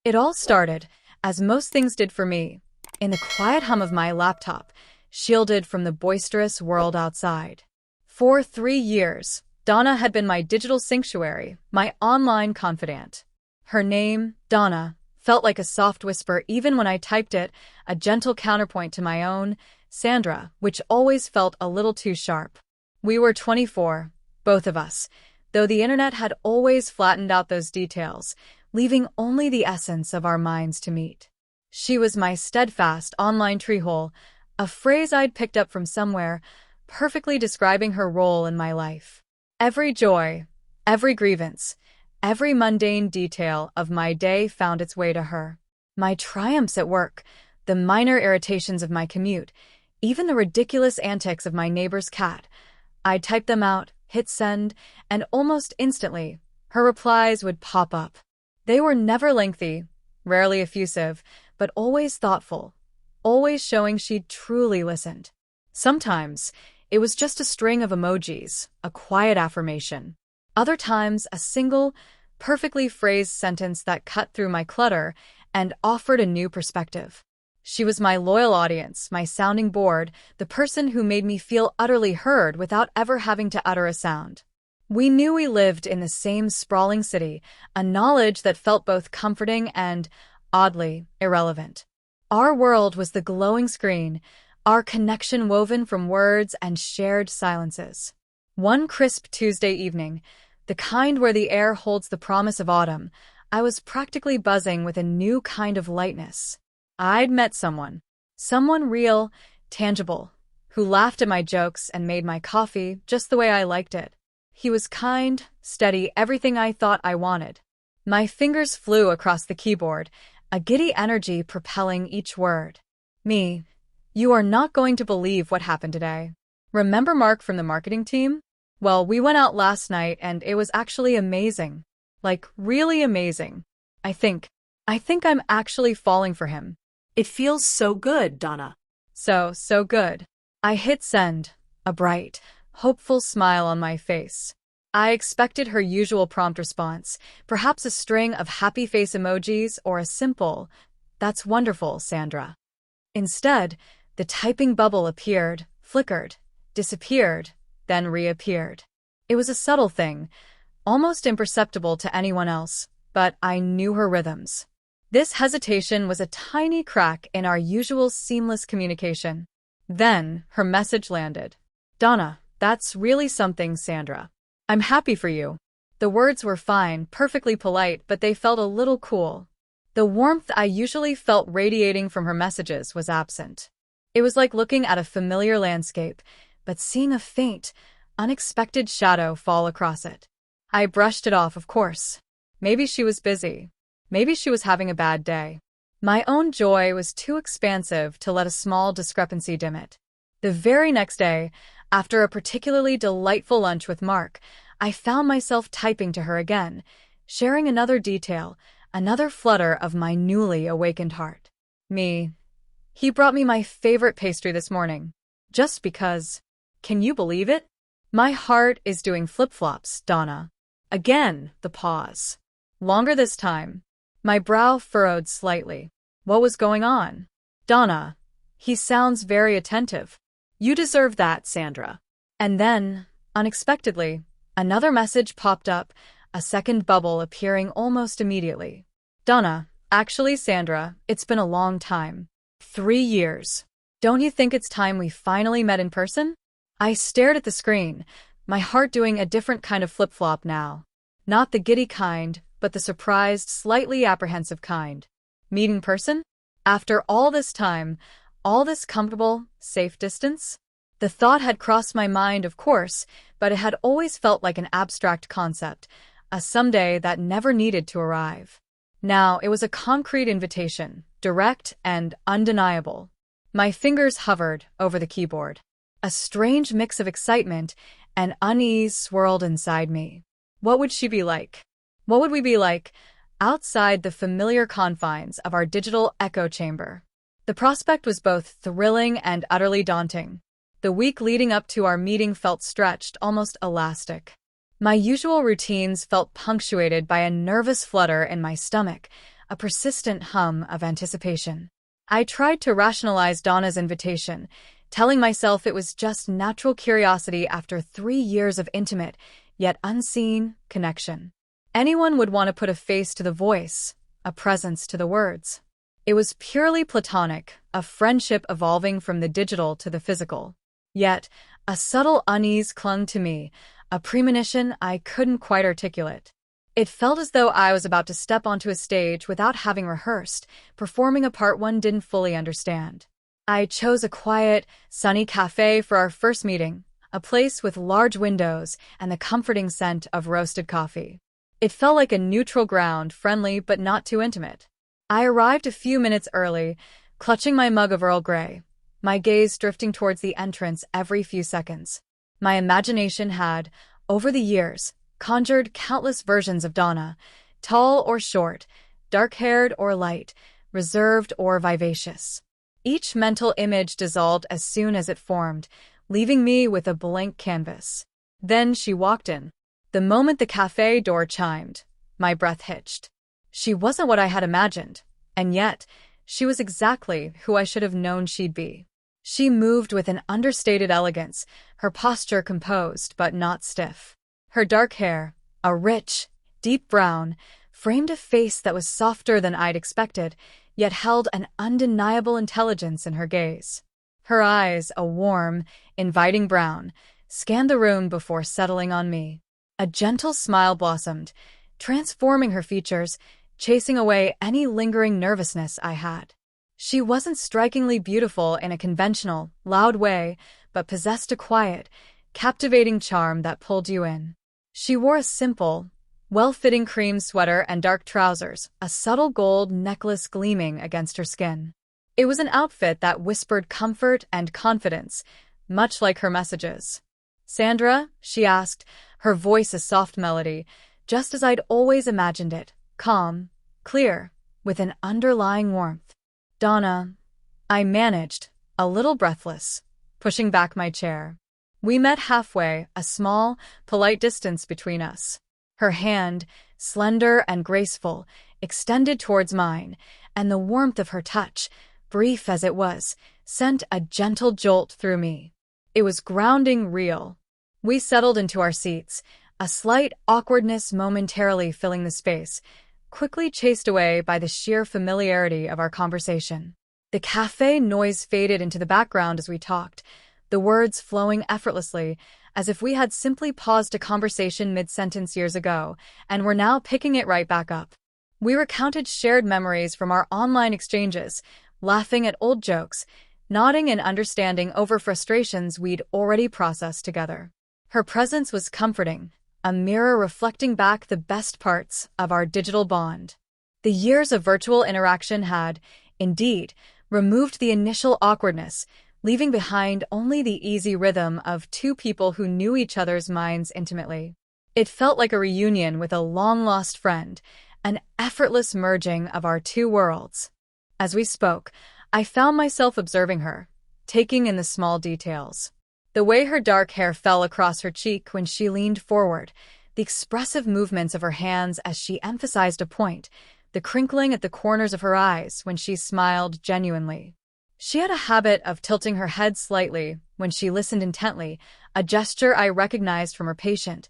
It all started, as most things did for me, in the quiet hum of my laptop, shielded from the boisterous world outside. For 3 years, Donna had been my digital sanctuary, my online confidante. Her name, Donna, felt like a soft whisper even when I typed it, a gentle counterpoint to my own, Sandra, which always felt a little too sharp. We were 24, both of us, though the internet had always flattened out those details, leaving only the essence of our minds to meet. She was my steadfast online treehole, a phrase I'd picked up from somewhere, perfectly describing her role in my life. Every joy, every grievance, every mundane detail of my day found its way to her. My triumphs at work, the minor irritations of my commute, even the ridiculous antics of my neighbor's cat. I'd type them out, hit send, and almost instantly, her replies would pop up. They were never lengthy, rarely effusive, but always thoughtful, always showing she'd truly listened. Sometimes, it was just a string of emojis, a quiet affirmation. Other times, a single, perfectly phrased sentence that cut through my clutter and offered a new perspective. She was my loyal audience, my sounding board, the person who made me feel utterly heard without ever having to utter a sound. We knew we lived in the same sprawling city, a knowledge that felt both comforting and, oddly, irrelevant. Our world was the glowing screen, our connection woven from words and shared silences. One crisp Tuesday evening, the kind where the air holds the promise of autumn, I was practically buzzing with a new kind of lightness. I'd met someone real, tangible, who laughed at my jokes and made my coffee just the way I liked it. He was kind, steady, everything I thought I wanted. My fingers flew across the keyboard, a giddy energy propelling each word. Me, you are not going to believe what happened today. Remember Mark from the marketing team? Well, we went out last night and it was actually amazing. Like, really amazing. I think I'm actually falling for him. It feels so good, Donna. So good. I hit send, a bright, hopeful smile on my face. I expected her usual prompt response, perhaps a string of happy face emojis or a simple, "That's wonderful, Sandra." Instead, the typing bubble appeared, flickered, disappeared, then reappeared. It was a subtle thing, almost imperceptible to anyone else, but I knew her rhythms. This hesitation was a tiny crack in our usual seamless communication. Then, her message landed. "Donna, that's really something, Sandra. I'm happy for you." The words were fine, perfectly polite, but they felt a little cool. The warmth I usually felt radiating from her messages was absent. It was like looking at a familiar landscape, but seeing a faint, unexpected shadow fall across it. I brushed it off, of course. Maybe she was busy. Maybe she was having a bad day. My own joy was too expansive to let a small discrepancy dim it. The very next day, after a particularly delightful lunch with Mark, I found myself typing to her again, sharing another detail, another flutter of my newly awakened heart. Me. He brought me my favorite pastry this morning. Just because. Can you believe it? My heart is doing flip-flops, Donna. Again, the pause. Longer this time. My brow furrowed slightly. What was going on? Donna. He sounds very attentive. You deserve that, Sandra. And then, unexpectedly, another message popped up, a second bubble appearing almost immediately. Donna, actually, Sandra, it's been a long time. 3 years. Don't you think it's time we finally met in person? I stared at the screen, my heart doing a different kind of flip-flop now. Not the giddy kind, but the surprised, slightly apprehensive kind. Meet in person? After all this time, all this comfortable, safe distance? The thought had crossed my mind, of course, but it had always felt like an abstract concept, a someday that never needed to arrive. Now it was a concrete invitation, direct and undeniable. My fingers hovered over the keyboard. A strange mix of excitement and unease swirled inside me. What would she be like? What would we be like outside the familiar confines of our digital echo chamber? The prospect was both thrilling and utterly daunting. The week leading up to our meeting felt stretched, almost elastic. My usual routines felt punctuated by a nervous flutter in my stomach, a persistent hum of anticipation. I tried to rationalize Donna's invitation, telling myself it was just natural curiosity after 3 years of intimate, yet unseen, connection. Anyone would want to put a face to the voice, a presence to the words. It was purely platonic, a friendship evolving from the digital to the physical. Yet, a subtle unease clung to me, a premonition I couldn't quite articulate. It felt as though I was about to step onto a stage without having rehearsed, performing a part one didn't fully understand. I chose a quiet, sunny cafe for our first meeting, a place with large windows and the comforting scent of roasted coffee. It felt like a neutral ground, friendly but not too intimate. I arrived a few minutes early, clutching my mug of Earl Grey, my gaze drifting towards the entrance every few seconds. My imagination had, over the years, conjured countless versions of Donna, tall or short, dark-haired or light, reserved or vivacious. Each mental image dissolved as soon as it formed, leaving me with a blank canvas. Then she walked in. The moment the cafe door chimed, my breath hitched. She wasn't what I had imagined, and yet, she was exactly who I should have known she'd be. She moved with an understated elegance, her posture composed but not stiff. Her dark hair, a rich, deep brown, framed a face that was softer than I'd expected, yet held an undeniable intelligence in her gaze. Her eyes, a warm, inviting brown, scanned the room before settling on me. A gentle smile blossomed, transforming her features, chasing away any lingering nervousness I had. She wasn't strikingly beautiful in a conventional, loud way, but possessed a quiet, captivating charm that pulled you in. She wore a simple, well-fitting cream sweater and dark trousers, a subtle gold necklace gleaming against her skin. It was an outfit that whispered comfort and confidence, much like her messages. "Sandra?" she asked, her voice a soft melody, just as I'd always imagined it, calm, clear, with an underlying warmth. "Donna," I managed, a little breathless, pushing back my chair. We met halfway, a small, polite distance between us. Her hand, slender and graceful, extended towards mine, and the warmth of her touch, brief as it was, sent a gentle jolt through me. It was grounding, real. We settled into our seats, a slight awkwardness momentarily filling the space, quickly chased away by the sheer familiarity of our conversation. The cafe noise faded into the background as we talked, the words flowing effortlessly, as if we had simply paused a conversation mid-sentence years ago, and were now picking it right back up. We recounted shared memories from our online exchanges, laughing at old jokes, nodding in understanding over frustrations we'd already processed together. Her presence was comforting, a mirror reflecting back the best parts of our digital bond. The years of virtual interaction had, indeed, removed the initial awkwardness, leaving behind only the easy rhythm of two people who knew each other's minds intimately. It felt like a reunion with a long-lost friend, an effortless merging of our two worlds. As we spoke, I found myself observing her, taking in the small details. The way her dark hair fell across her cheek when she leaned forward, the expressive movements of her hands as she emphasized a point, the crinkling at the corners of her eyes when she smiled genuinely. She had a habit of tilting her head slightly when she listened intently, a gesture I recognized from her patient,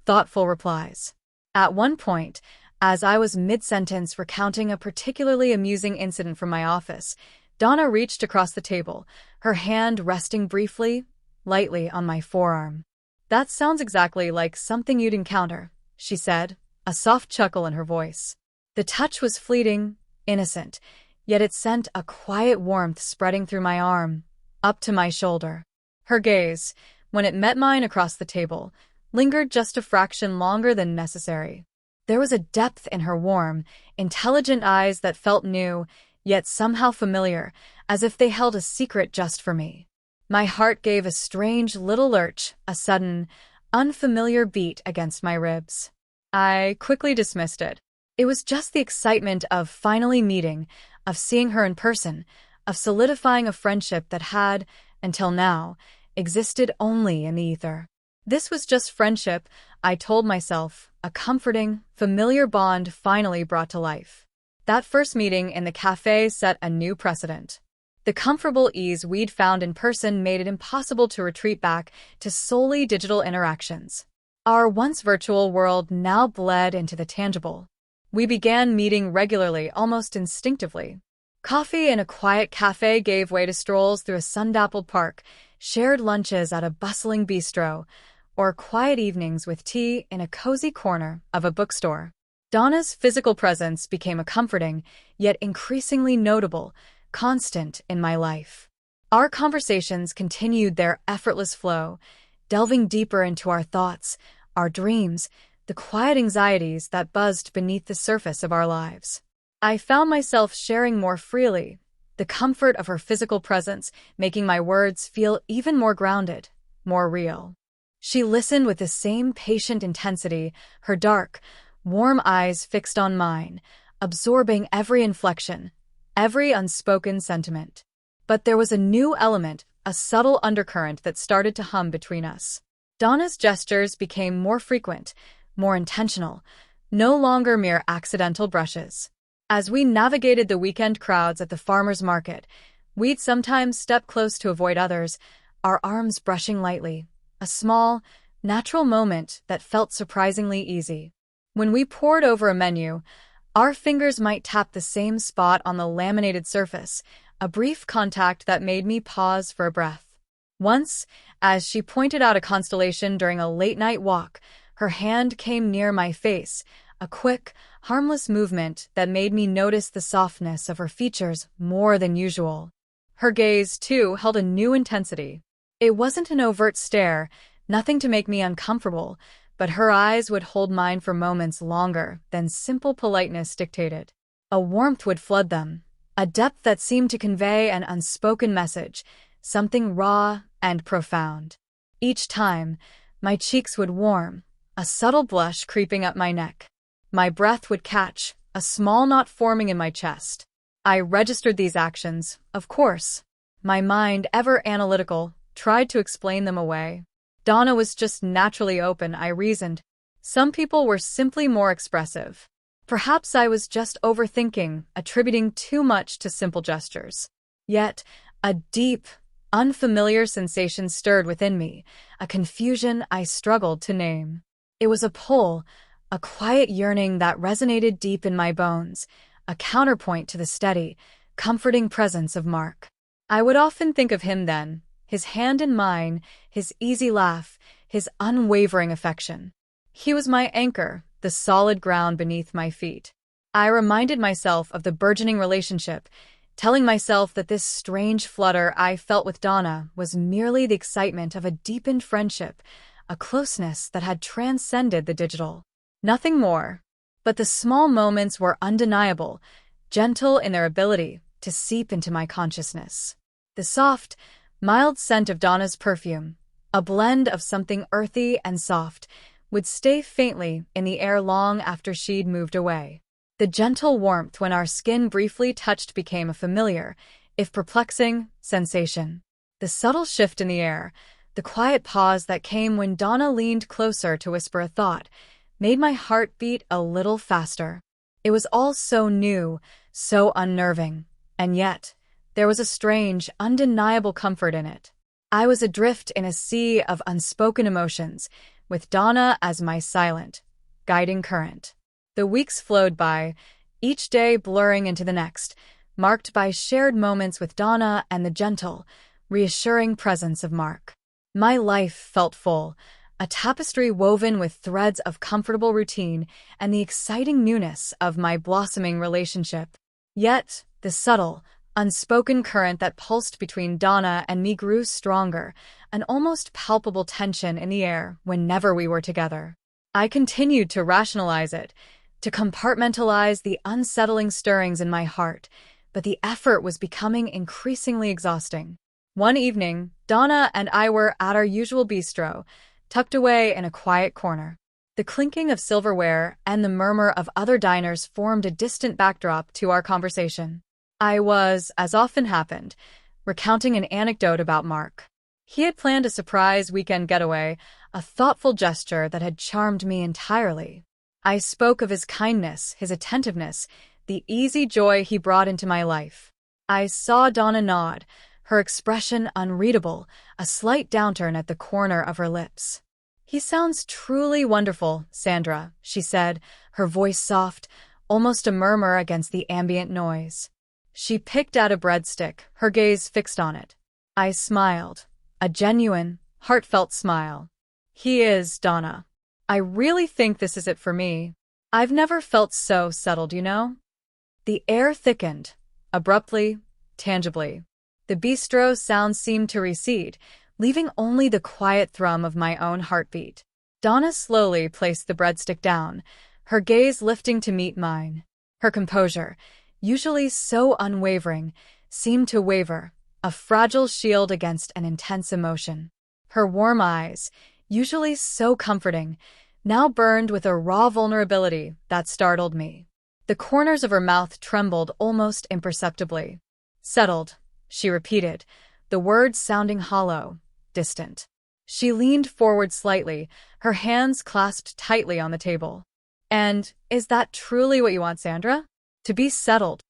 thoughtful replies. At one point, as I was mid-sentence recounting a particularly amusing incident from my office, Donna reached across the table, her hand resting briefly, lightly on my forearm. "That sounds exactly like something you'd encounter," she said, a soft chuckle in her voice. The touch was fleeting, innocent, yet it sent a quiet warmth spreading through my arm, up to my shoulder. Her gaze, when it met mine across the table, lingered just a fraction longer than necessary. There was a depth in her warm, intelligent eyes that felt new, yet somehow familiar, as if they held a secret just for me. My heart gave a strange little lurch, a sudden, unfamiliar beat against my ribs. I quickly dismissed it. It was just the excitement of finally meeting, of seeing her in person, of solidifying a friendship that had, until now, existed only in the ether. This was just friendship, I told myself, a comforting, familiar bond finally brought to life. That first meeting in the cafe set a new precedent. The comfortable ease we'd found in person made it impossible to retreat back to solely digital interactions. Our once virtual world now bled into the tangible. We began meeting regularly, almost instinctively. Coffee in a quiet cafe gave way to strolls through a sun-dappled park, shared lunches at a bustling bistro, or quiet evenings with tea in a cozy corner of a bookstore. Donna's physical presence became a comforting, yet increasingly notable, constant in my life. Our conversations continued their effortless flow, delving deeper into our thoughts, our dreams, the quiet anxieties that buzzed beneath the surface of our lives. I found myself sharing more freely, the comfort of her physical presence making my words feel even more grounded, more real. She listened with the same patient intensity, her dark, warm eyes fixed on mine, absorbing every inflection, every unspoken sentiment. But there was a new element, a subtle undercurrent that started to hum between us. Donna's gestures became more frequent, more intentional, no longer mere accidental brushes. As we navigated the weekend crowds at the farmer's market, we'd sometimes step close to avoid others, our arms brushing lightly, a small, natural moment that felt surprisingly easy. When we pored over a menu, our fingers might tap the same spot on the laminated surface, a brief contact that made me pause for a breath. Once, as she pointed out a constellation during a late-night walk, her hand came near my face, a quick, harmless movement that made me notice the softness of her features more than usual. Her gaze, too, held a new intensity. It wasn't an overt stare, nothing to make me uncomfortable, but her eyes would hold mine for moments longer than simple politeness dictated. A warmth would flood them, a depth that seemed to convey an unspoken message, something raw and profound. Each time, my cheeks would warm, a subtle blush creeping up my neck. My breath would catch, a small knot forming in my chest. I registered these actions, of course. My mind, ever analytical, tried to explain them away. Donna was just naturally open, I reasoned. Some people were simply more expressive. Perhaps I was just overthinking, attributing too much to simple gestures. Yet, a deep, unfamiliar sensation stirred within me, a confusion I struggled to name. It was a pull, a quiet yearning that resonated deep in my bones, a counterpoint to the steady, comforting presence of Mark. I would often think of him then, his hand in mine, his easy laugh, his unwavering affection. He was my anchor, the solid ground beneath my feet. I reminded myself of the burgeoning relationship, telling myself that this strange flutter I felt with Donna was merely the excitement of a deepened friendship, a closeness that had transcended the digital. Nothing more. But the small moments were undeniable, gentle in their ability to seep into my consciousness. The soft, mild scent of Donna's perfume, a blend of something earthy and soft, would stay faintly in the air long after she'd moved away. The gentle warmth when our skin briefly touched became a familiar, if perplexing, sensation. The subtle shift in the air, the quiet pause that came when Donna leaned closer to whisper a thought, made my heart beat a little faster. It was all so new, so unnerving, and yet, there was a strange, undeniable comfort in it. I was adrift in a sea of unspoken emotions, with Donna as my silent, guiding current. The weeks flowed by, each day blurring into the next, marked by shared moments with Donna and the gentle, reassuring presence of Mark. My life felt full, a tapestry woven with threads of comfortable routine and the exciting newness of my blossoming relationship. Yet, the subtle, unspoken current that pulsed between Donna and me grew stronger, an almost palpable tension in the air whenever we were together. I continued to rationalize it, to compartmentalize the unsettling stirrings in my heart, but the effort was becoming increasingly exhausting. One evening, Donna and I were at our usual bistro, tucked away in a quiet corner. The clinking of silverware and the murmur of other diners formed a distant backdrop to our conversation. I was, as often happened, recounting an anecdote about Mark. He had planned a surprise weekend getaway, a thoughtful gesture that had charmed me entirely. I spoke of his kindness, his attentiveness, the easy joy he brought into my life. I saw Donna nod, her expression unreadable, a slight downturn at the corner of her lips. "He sounds truly wonderful, Sandra," she said, her voice soft, almost a murmur against the ambient noise. She picked out a breadstick, her gaze fixed on it. I smiled, a genuine, heartfelt smile. "He is, Donna. I really think this is it for me. I've never felt so settled, you know?" The air thickened, abruptly, tangibly. The bistro sound seemed to recede, leaving only the quiet thrum of my own heartbeat. Donna slowly placed the breadstick down, her gaze lifting to meet mine. Her composure, usually so unwavering, seemed to waver, a fragile shield against an intense emotion. Her warm eyes, usually so comforting, now burned with a raw vulnerability that startled me. The corners of her mouth trembled almost imperceptibly. "Settled," she repeated, the words sounding hollow, distant. She leaned forward slightly, her hands clasped tightly on the table. "And is that truly what you want, Sandra? To be settled?"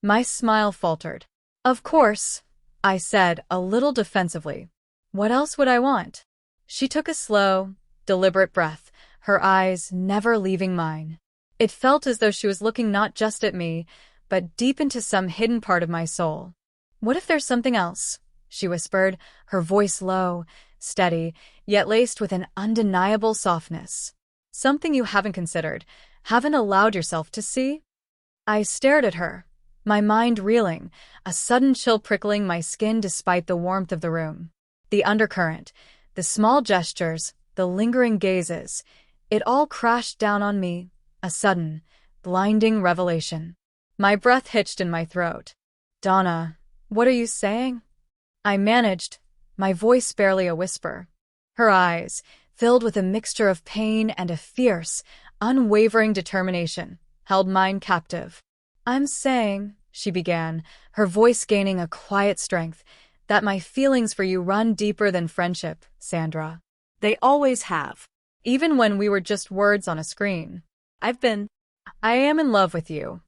My smile faltered. "Of course," I said, a little defensively. "What else would I want?" She took a slow, deliberate breath, her eyes never leaving mine. It felt as though she was looking not just at me, but deep into some hidden part of my soul. "What if there's something else?" she whispered, her voice low, steady, yet laced with an undeniable softness. "Something you haven't considered, haven't allowed yourself to see?" I stared at her, my mind reeling, a sudden chill prickling my skin despite the warmth of the room. The undercurrent, the small gestures, the lingering gazes, it all crashed down on me, a sudden, blinding revelation. My breath hitched in my throat. "Donna, what are you saying?" I managed, my voice barely a whisper. Her eyes, filled with a mixture of pain and a fierce, unwavering determination, held mine captive. "I'm saying," she began, her voice gaining a quiet strength, "that my feelings for you run deeper than friendship, Sandra. They always have. Even when we were just words on a screen. I am in love with you."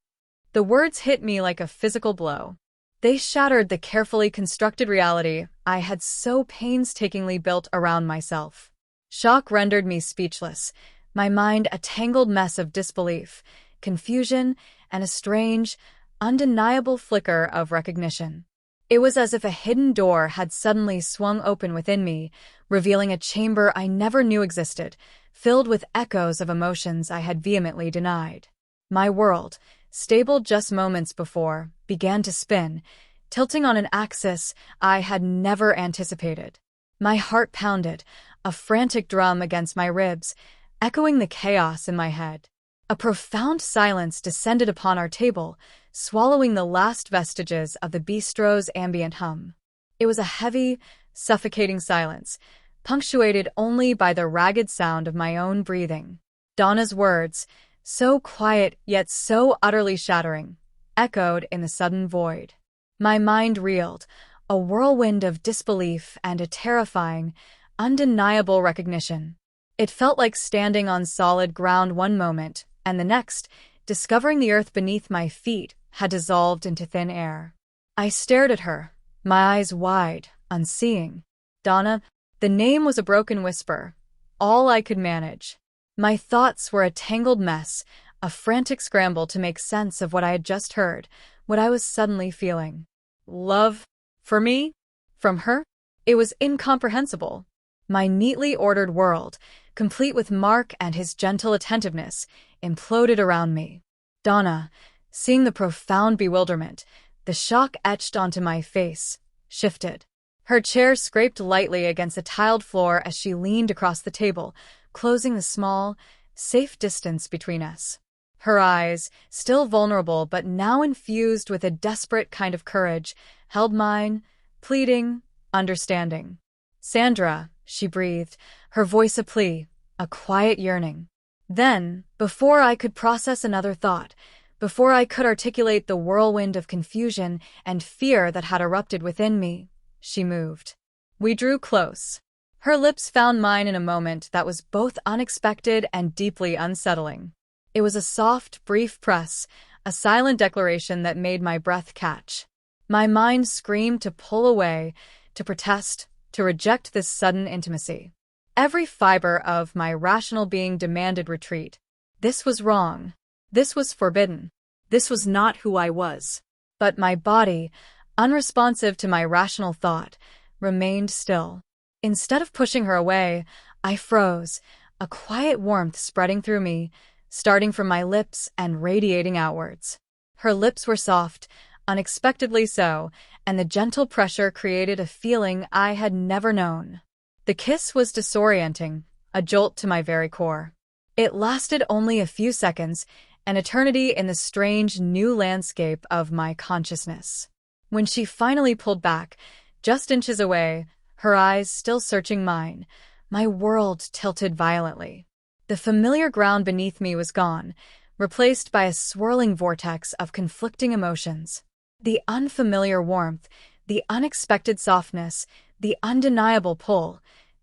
The words hit me like a physical blow. They shattered the carefully constructed reality I had so painstakingly built around myself. Shock rendered me speechless, my mind a tangled mess of disbelief, confusion, and a strange, undeniable flicker of recognition. It was as if a hidden door had suddenly swung open within me, revealing a chamber I never knew existed, filled with echoes of emotions I had vehemently denied. My world, stable just moments before, began to spin, tilting on an axis I had never anticipated. My heart pounded, a frantic drum against my ribs, echoing the chaos in my head. A profound silence descended upon our table, swallowing the last vestiges of the bistro's ambient hum. It was a heavy, suffocating silence, punctuated only by the ragged sound of my own breathing. Donna's words, so quiet yet so utterly shattering, echoed in the sudden void. My mind reeled, a whirlwind of disbelief and a terrifying, undeniable recognition. It felt like standing on solid ground one moment, and the next, discovering the earth beneath my feet had dissolved into thin air. I stared at her, my eyes wide, unseeing. "Donna," the name was a broken whisper, all I could manage. My thoughts were a tangled mess, a frantic scramble to make sense of what I had just heard, what I was suddenly feeling. Love? For me? From her? It was incomprehensible. My neatly ordered world, complete with Mark and his gentle attentiveness, imploded around me. Donna, seeing the profound bewilderment, the shock etched onto my face, shifted. Her chair scraped lightly against the tiled floor as she leaned across the table, closing the small, safe distance between us. Her eyes, still vulnerable but now infused with a desperate kind of courage, held mine, pleading, understanding. "Sandra," she breathed, her voice a plea, a quiet yearning. Then, before I could process another thought, before I could articulate the whirlwind of confusion and fear that had erupted within me, she moved. We drew close. Her lips found mine in a moment that was both unexpected and deeply unsettling. It was a soft, brief press, a silent declaration that made my breath catch. My mind screamed to pull away, to protest, to reject this sudden intimacy. Every fiber of my rational being demanded retreat. This was wrong. This was forbidden. This was not who I was. But my body, unresponsive to my rational thought, remained still. Instead of pushing her away, I froze, a quiet warmth spreading through me, starting from my lips and radiating outwards. Her lips were soft, unexpectedly so, and the gentle pressure created a feeling I had never known. The kiss was disorienting, a jolt to my very core. It lasted only a few seconds, an eternity in the strange new landscape of my consciousness. When she finally pulled back, just inches away, her eyes still searching mine, my world tilted violently. The familiar ground beneath me was gone, replaced by a swirling vortex of conflicting emotions. The unfamiliar warmth, the unexpected softness, the undeniable pull.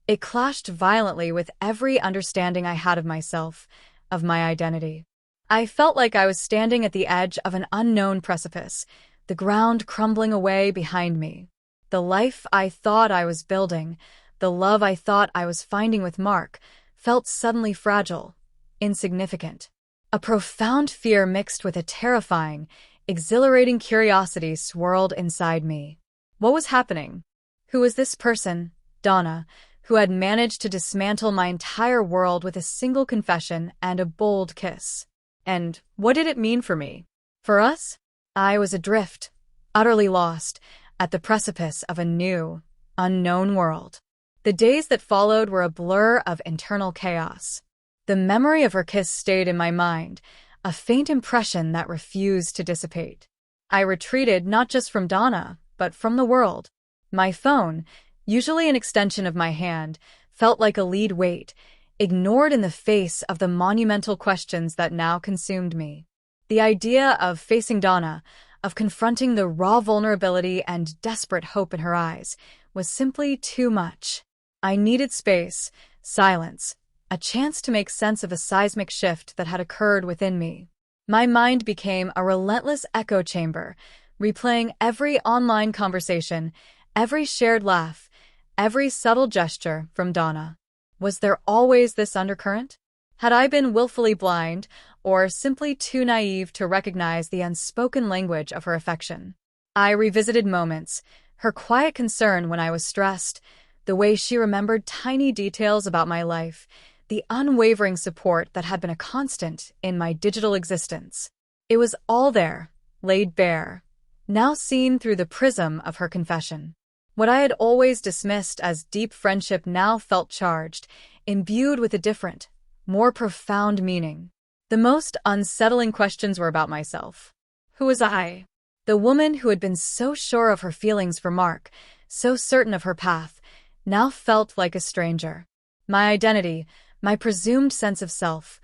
It clashed violently with every understanding I had of myself, of my identity. I felt like I was standing at the edge of an unknown precipice, the ground crumbling away behind me. The life I thought I was building, the love I thought I was finding with Mark, felt suddenly fragile, insignificant. A profound fear mixed with a terrifying, exhilarating curiosity swirled inside me. What was happening? Who was this person, Donna, who had managed to dismantle my entire world with a single confession and a bold kiss? And what did it mean for me? For us? I was adrift, utterly lost, at the precipice of a new, unknown world. The days that followed were a blur of internal chaos. The memory of her kiss stayed in my mind, a faint impression that refused to dissipate. I retreated not just from Donna, but from the world. My phone, usually an extension of my hand, felt like a lead weight, ignored in the face of the monumental questions that now consumed me. The idea of facing Donna, of confronting the raw vulnerability and desperate hope in her eyes, was simply too much. I needed space, silence, a chance to make sense of a seismic shift that had occurred within me. My mind became a relentless echo chamber, replaying every online conversation, every shared laugh, every subtle gesture from Donna. Was there always this undercurrent? Had I been willfully blind, or simply too naive to recognize the unspoken language of her affection? I revisited moments, her quiet concern when I was stressed, the way she remembered tiny details about my life, the unwavering support that had been a constant in my digital existence. It was all there, laid bare, now seen through the prism of her confession. What I had always dismissed as deep friendship now felt charged, imbued with a different, more profound meaning. The most unsettling questions were about myself. Who was I? The woman who had been so sure of her feelings for Mark, so certain of her path, now felt like a stranger. My identity, my presumed sense of self,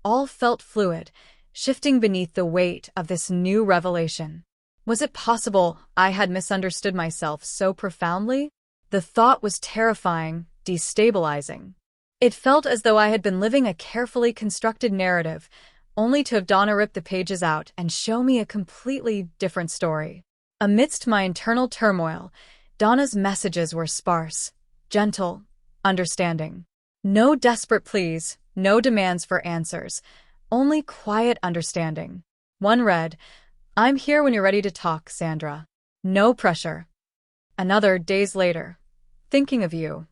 all felt fluid, shifting beneath the weight of this new revelation. Was it possible I had misunderstood myself so profoundly? The thought was terrifying, destabilizing. It felt as though I had been living a carefully constructed narrative, only to have Donna rip the pages out and show me a completely different story. Amidst my internal turmoil, Donna's messages were sparse, gentle, understanding. No desperate pleas, no demands for answers, only quiet understanding. One read, "I'm here when you're ready to talk, Sandra. No pressure." Another, days later, "Thinking of you."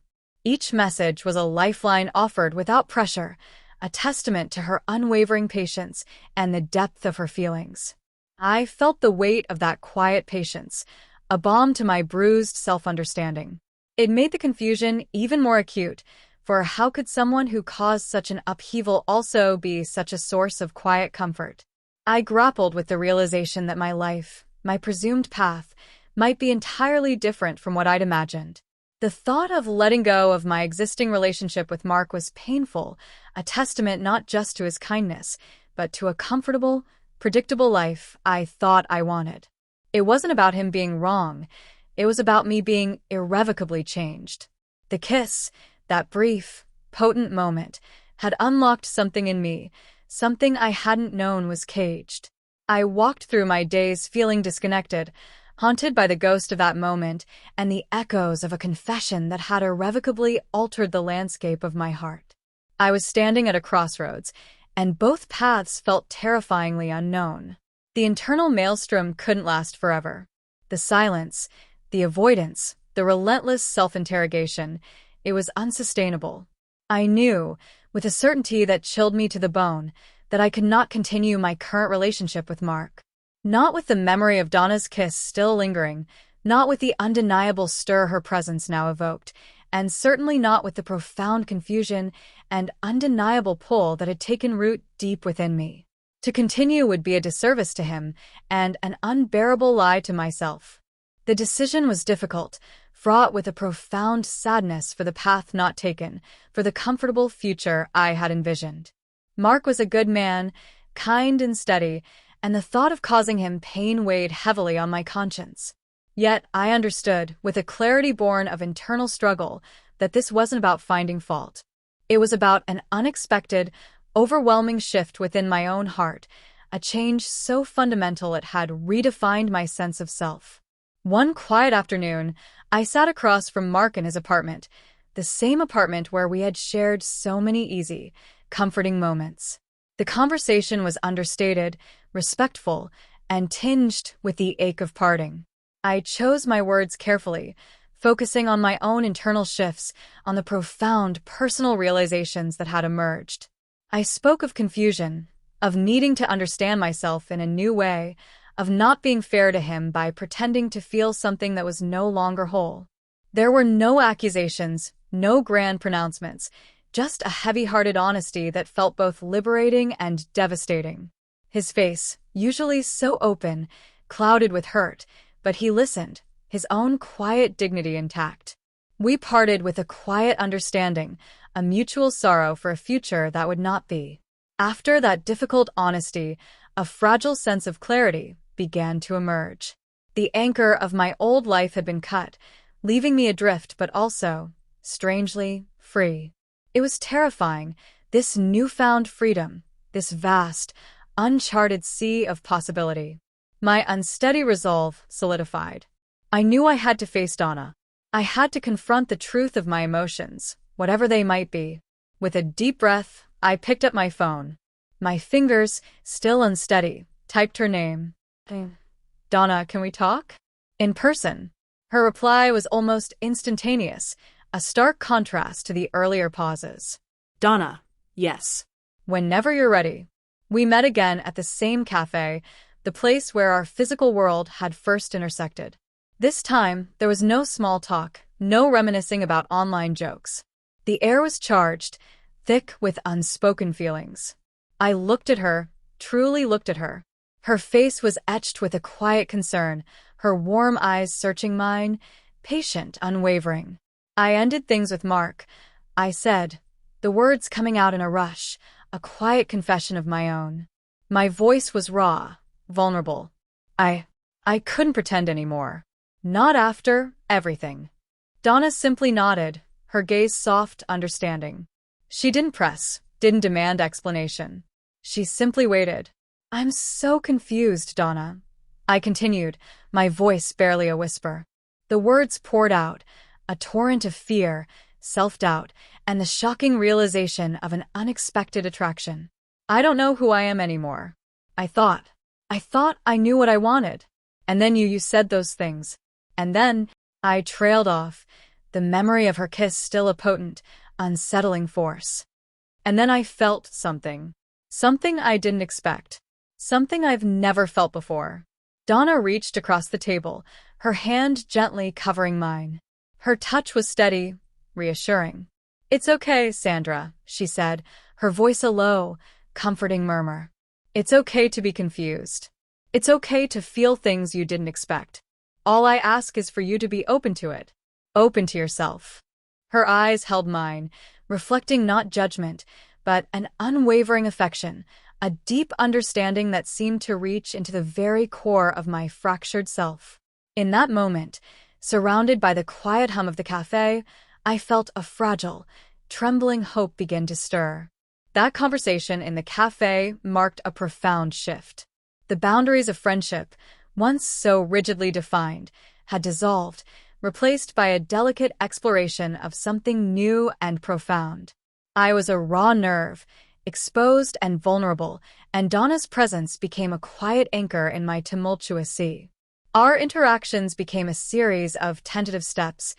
Each message was a lifeline offered without pressure, a testament to her unwavering patience and the depth of her feelings. I felt the weight of that quiet patience, a balm to my bruised self-understanding. It made the confusion even more acute, for how could someone who caused such an upheaval also be such a source of quiet comfort? I grappled with the realization that my life, my presumed path, might be entirely different from what I'd imagined. The thought of letting go of my existing relationship with Mark was painful, a testament not just to his kindness, but to a comfortable, predictable life I thought I wanted. It wasn't about him being wrong, it was about me being irrevocably changed. The kiss, that brief, potent moment, had unlocked something in me, something I hadn't known was caged. I walked through my days feeling disconnected, haunted by the ghost of that moment and the echoes of a confession that had irrevocably altered the landscape of my heart. I was standing at a crossroads, and both paths felt terrifyingly unknown. The internal maelstrom couldn't last forever. The silence, the avoidance, the relentless self-interrogation, it was unsustainable. I knew, with a certainty that chilled me to the bone, that I could not continue my current relationship with Mark. Not with the memory of Donna's kiss still lingering, not with the undeniable stir her presence now evoked, and certainly not with the profound confusion and undeniable pull that had taken root deep within me. To continue would be a disservice to him and an unbearable lie to myself. The decision was difficult, fraught with a profound sadness for the path not taken, for the comfortable future I had envisioned. Mark was a good man, kind and steady, and the thought of causing him pain weighed heavily on my conscience. Yet I understood, with a clarity born of internal struggle, that this wasn't about finding fault. It was about an unexpected, overwhelming shift within my own heart, a change so fundamental it had redefined my sense of self. One quiet afternoon, I sat across from Mark in his apartment, the same apartment where we had shared so many easy, comforting moments. The conversation was understated, respectful, and tinged with the ache of parting. I chose my words carefully, focusing on my own internal shifts, on the profound personal realizations that had emerged. I spoke of confusion, of needing to understand myself in a new way, of not being fair to him by pretending to feel something that was no longer whole. There were no accusations, no grand pronouncements, just a heavy-hearted honesty that felt both liberating and devastating. His face, usually so open, clouded with hurt, but he listened, his own quiet dignity intact. We parted with a quiet understanding, a mutual sorrow for a future that would not be. After that difficult honesty, a fragile sense of clarity began to emerge. The anchor of my old life had been cut, leaving me adrift but also, strangely, free. It was terrifying, this newfound freedom, this vast, uncharted sea of possibility. My unsteady resolve solidified. I knew I had to face Donna. I had to confront the truth of my emotions, whatever they might be. With a deep breath, I picked up my phone. My fingers, still unsteady, typed her name. Donna, can we talk? In person. Her reply was almost instantaneous, a stark contrast to the earlier pauses. Donna, yes. Whenever you're ready. We met again at the same cafe, the place where our physical world had first intersected. This time, there was no small talk, no reminiscing about online jokes. The air was charged, thick with unspoken feelings. I looked at her, truly looked at her. Her face was etched with a quiet concern, her warm eyes searching mine, patient, unwavering. I ended things with Mark, I said, the words coming out in a rush, a quiet confession of my own. My voice was raw, vulnerable. I couldn't pretend anymore. Not after everything. Donna simply nodded, her gaze soft, understanding. She didn't press, didn't demand explanation. She simply waited. I'm so confused, Donna. I continued, my voice barely a whisper. The words poured out, a torrent of fear, self-doubt, and the shocking realization of an unexpected attraction. I don't know who I am anymore. I thought I knew what I wanted. And then you said those things. And then I trailed off, the memory of her kiss still a potent, unsettling force. And then I felt something. Something I didn't expect. Something I've never felt before. Donna reached across the table, her hand gently covering mine. Her touch was steady, reassuring. It's okay, Sandra, she said, her voice a low, comforting murmur. It's okay to be confused. It's okay to feel things you didn't expect. All I ask is for you to be open to it. Open to yourself. Her eyes held mine, reflecting not judgment, but an unwavering affection, a deep understanding that seemed to reach into the very core of my fractured self. In that moment, surrounded by the quiet hum of the cafe, I felt a fragile, trembling hope begin to stir. That conversation in the cafe marked a profound shift. The boundaries of friendship, once so rigidly defined, had dissolved, replaced by a delicate exploration of something new and profound. I was a raw nerve, exposed and vulnerable, and Donna's presence became a quiet anchor in my tumultuous sea. Our interactions became a series of tentative steps,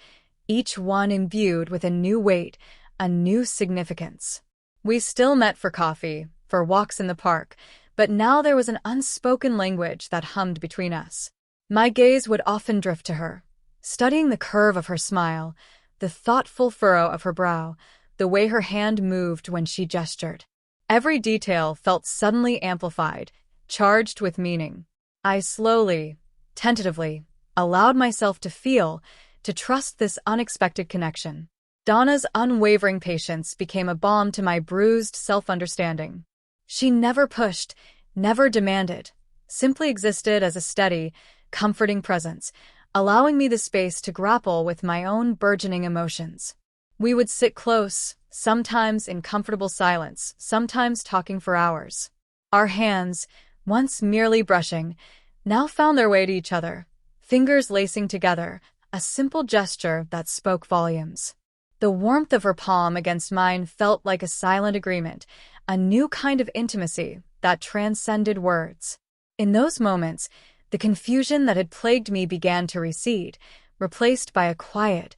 each one imbued with a new weight, a new significance. We still met for coffee, for walks in the park, but now there was an unspoken language that hummed between us. My gaze would often drift to her, studying the curve of her smile, the thoughtful furrow of her brow, the way her hand moved when she gestured. Every detail felt suddenly amplified, charged with meaning. I slowly, tentatively, allowed myself to feel, to trust this unexpected connection. Donna's unwavering patience became a balm to my bruised self-understanding. She never pushed, never demanded, simply existed as a steady, comforting presence, allowing me the space to grapple with my own burgeoning emotions. We would sit close, sometimes in comfortable silence, sometimes talking for hours. Our hands, once merely brushing, now found their way to each other, fingers lacing together, a simple gesture that spoke volumes. The warmth of her palm against mine felt like a silent agreement, a new kind of intimacy that transcended words. In those moments, the confusion that had plagued me began to recede, replaced by a quiet,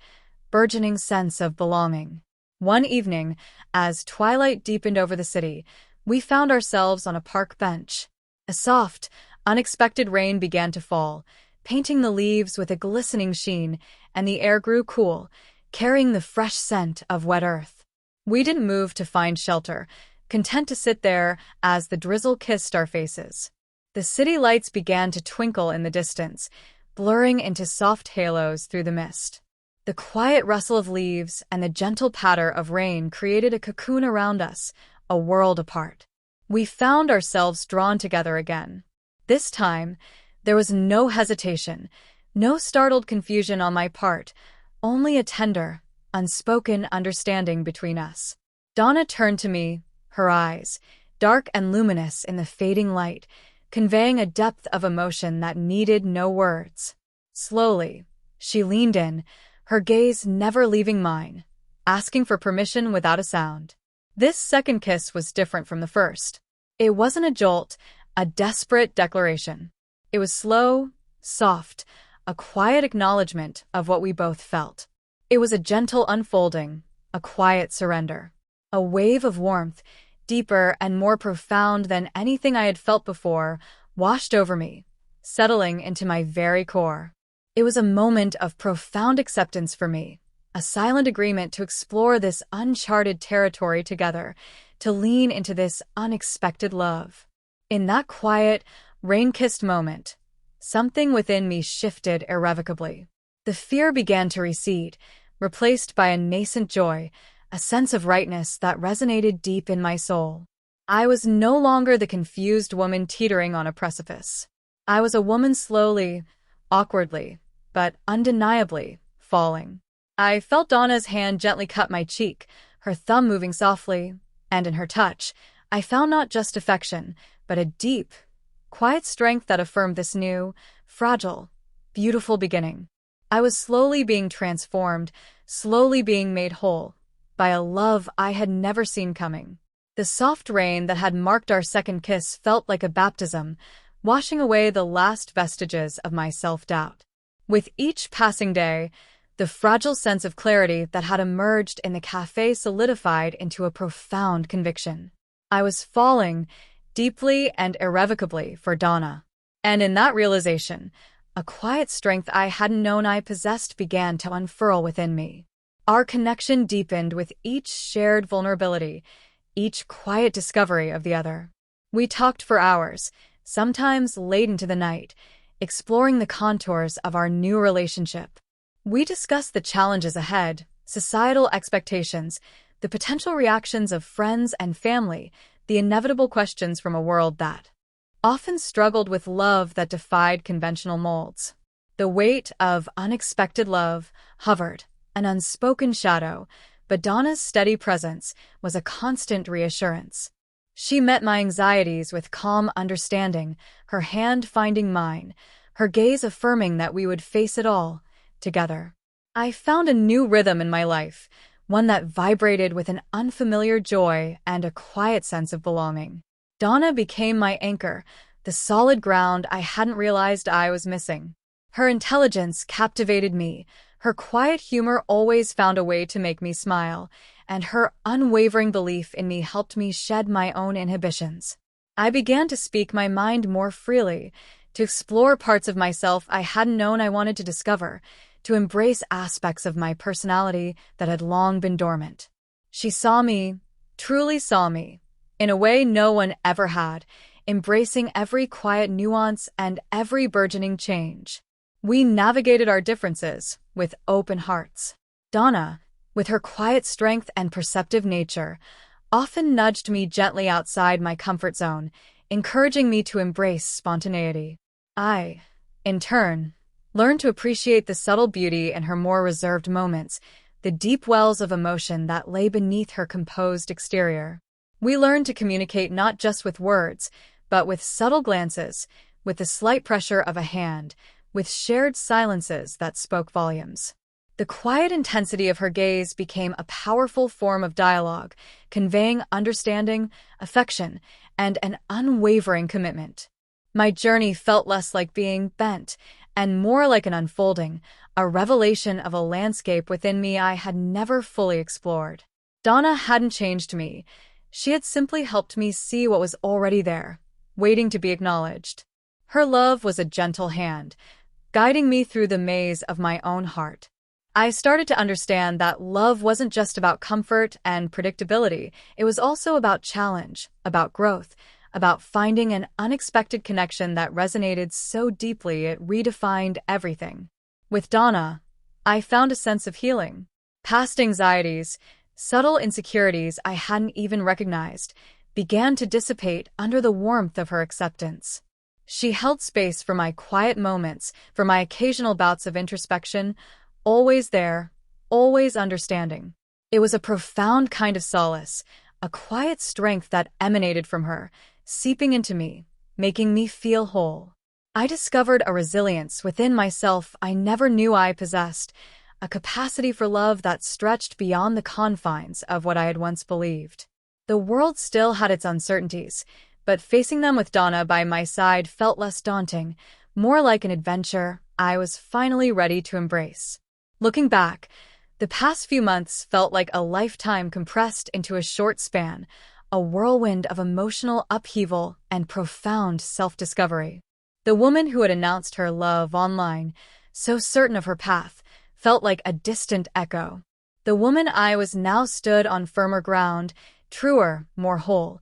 burgeoning sense of belonging. One evening, as twilight deepened over the city, we found ourselves on a park bench. A soft, unexpected rain began to fall, painting the leaves with a glistening sheen, and the air grew cool, carrying the fresh scent of wet earth. We didn't move to find shelter, content to sit there as the drizzle kissed our faces. The city lights began to twinkle in the distance, blurring into soft halos through the mist. The quiet rustle of leaves and the gentle patter of rain created a cocoon around us, a world apart. We found ourselves drawn together again. This time, there was no hesitation, no startled confusion on my part, only a tender, unspoken understanding between us. Donna turned to me, her eyes, dark and luminous in the fading light, conveying a depth of emotion that needed no words. Slowly, she leaned in, her gaze never leaving mine, asking for permission without a sound. This second kiss was different from the first. It wasn't a jolt, a desperate declaration. It was slow, soft, a quiet acknowledgement of what we both felt. It was a gentle unfolding, a quiet surrender. A wave of warmth, deeper and more profound than anything I had felt before, washed over me, settling into my very core. It was a moment of profound acceptance for me, a silent agreement to explore this uncharted territory together, to lean into this unexpected love. In that quiet, rain-kissed moment, something within me shifted irrevocably. The fear began to recede, replaced by a nascent joy, a sense of rightness that resonated deep in my soul. I was no longer the confused woman teetering on a precipice. I was a woman slowly, awkwardly, but undeniably, falling. I felt Donna's hand gently cut my cheek, her thumb moving softly, and in her touch, I found not just affection, but a deep, quiet strength that affirmed this new, fragile, beautiful beginning. I was slowly being transformed, slowly being made whole, by a love I had never seen coming. The soft rain that had marked our second kiss felt like a baptism, washing away the last vestiges of my self-doubt. With each passing day, the fragile sense of clarity that had emerged in the cafe solidified into a profound conviction. I was falling, deeply and irrevocably, for Donna. And in that realization, a quiet strength I hadn't known I possessed began to unfurl within me. Our connection deepened with each shared vulnerability, each quiet discovery of the other. We talked for hours, sometimes late into the night, exploring the contours of our new relationship. We discussed the challenges ahead, societal expectations, the potential reactions of friends and family, the inevitable questions from a world that often struggled with love that defied conventional molds. The weight of unexpected love hovered, an unspoken shadow, but Donna's steady presence was a constant reassurance. She met my anxieties with calm understanding, her hand finding mine, her gaze affirming that we would face it all together. I found a new rhythm in my life, one that vibrated with an unfamiliar joy and a quiet sense of belonging. Donna became my anchor, the solid ground I hadn't realized I was missing. Her intelligence captivated me, her quiet humor always found a way to make me smile, and her unwavering belief in me helped me shed my own inhibitions. I began to speak my mind more freely, to explore parts of myself I hadn't known I wanted to discover, to embrace aspects of my personality that had long been dormant. She saw me, truly saw me, in a way no one ever had, embracing every quiet nuance and every burgeoning change. We navigated our differences with open hearts. Donna, with her quiet strength and perceptive nature, often nudged me gently outside my comfort zone, encouraging me to embrace spontaneity. I, in turn, learned to appreciate the subtle beauty in her more reserved moments, the deep wells of emotion that lay beneath her composed exterior. We learned to communicate not just with words, but with subtle glances, with the slight pressure of a hand, with shared silences that spoke volumes. The quiet intensity of her gaze became a powerful form of dialogue, conveying understanding, affection, and an unwavering commitment. My journey felt less like being bent, and more like an unfolding, a revelation of a landscape within me I had never fully explored. Donna hadn't changed me. She had simply helped me see what was already there, waiting to be acknowledged. Her love was a gentle hand, guiding me through the maze of my own heart. I started to understand that love wasn't just about comfort and predictability, it was also about challenge, about growth, about finding an unexpected connection that resonated so deeply it redefined everything. With Donna, I found a sense of healing. Past anxieties, subtle insecurities I hadn't even recognized, began to dissipate under the warmth of her acceptance. She held space for my quiet moments, for my occasional bouts of introspection, always there, always understanding. It was a profound kind of solace, a quiet strength that emanated from her, seeping into me, making me feel whole. I discovered a resilience within myself I never knew I possessed, a capacity for love that stretched beyond the confines of what I had once believed. The world still had its uncertainties, but facing them with Donna by my side felt less daunting, more like an adventure I was finally ready to embrace. Looking back, the past few months felt like a lifetime compressed into a short span, a whirlwind of emotional upheaval and profound self-discovery. The woman who had announced her love online, so certain of her path, felt like a distant echo. The woman I was now stood on firmer ground, truer, more whole,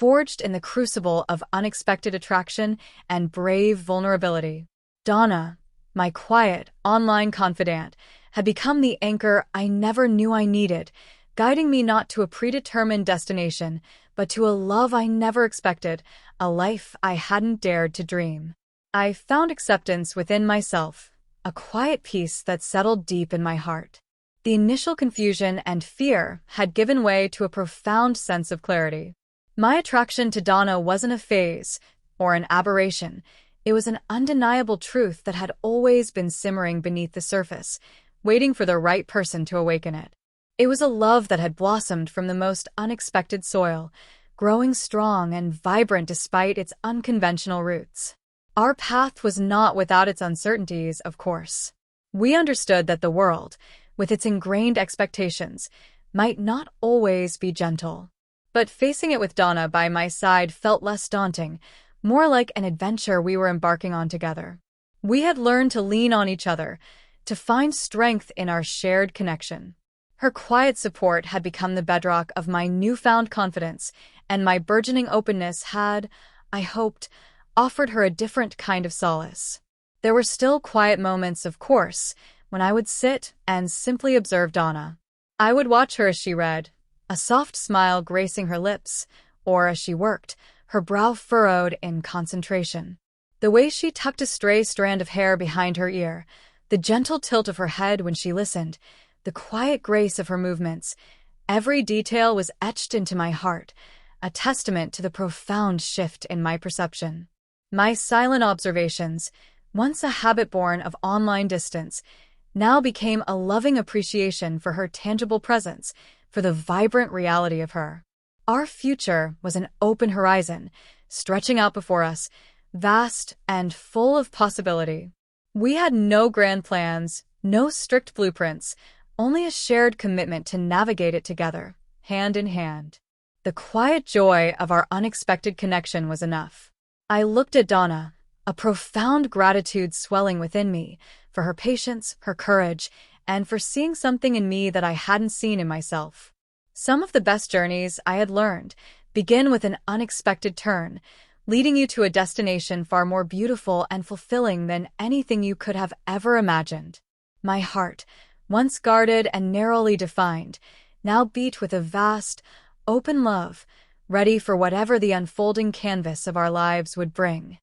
forged in the crucible of unexpected attraction and brave vulnerability. Donna, my quiet, online confidante, had become the anchor I never knew I needed, guiding me not to a predetermined destination, but to a love I never expected, a life I hadn't dared to dream. I found acceptance within myself, a quiet peace that settled deep in my heart. The initial confusion and fear had given way to a profound sense of clarity. My attraction to Donna wasn't a phase or an aberration. It was an undeniable truth that had always been simmering beneath the surface, waiting for the right person to awaken it. It was a love that had blossomed from the most unexpected soil, growing strong and vibrant despite its unconventional roots. Our path was not without its uncertainties, of course. We understood that the world, with its ingrained expectations, might not always be gentle. But facing it with Donna by my side felt less daunting, more like an adventure we were embarking on together. We had learned to lean on each other, to find strength in our shared connection. Her quiet support had become the bedrock of my newfound confidence, and my burgeoning openness had, I hoped, offered her a different kind of solace. There were still quiet moments, of course, when I would sit and simply observe Donna. I would watch her as she read, a soft smile gracing her lips, or as she worked, her brow furrowed in concentration. The way she tucked a stray strand of hair behind her ear, the gentle tilt of her head when she listened, the quiet grace of her movements, every detail was etched into my heart, a testament to the profound shift in my perception. My silent observations, once a habit born of online distance, now became a loving appreciation for her tangible presence, for the vibrant reality of her. Our future was an open horizon, stretching out before us, vast and full of possibility. We had no grand plans, no strict blueprints, only a shared commitment to navigate it together, hand in hand. The quiet joy of our unexpected connection was enough. I looked at Donna, a profound gratitude swelling within me, for her patience, her courage, and for seeing something in me that I hadn't seen in myself. Some of the best journeys, I had learned, begin with an unexpected turn, leading you to a destination far more beautiful and fulfilling than anything you could have ever imagined. My heart, once guarded and narrowly defined, now beat with a vast, open love, ready for whatever the unfolding canvas of our lives would bring.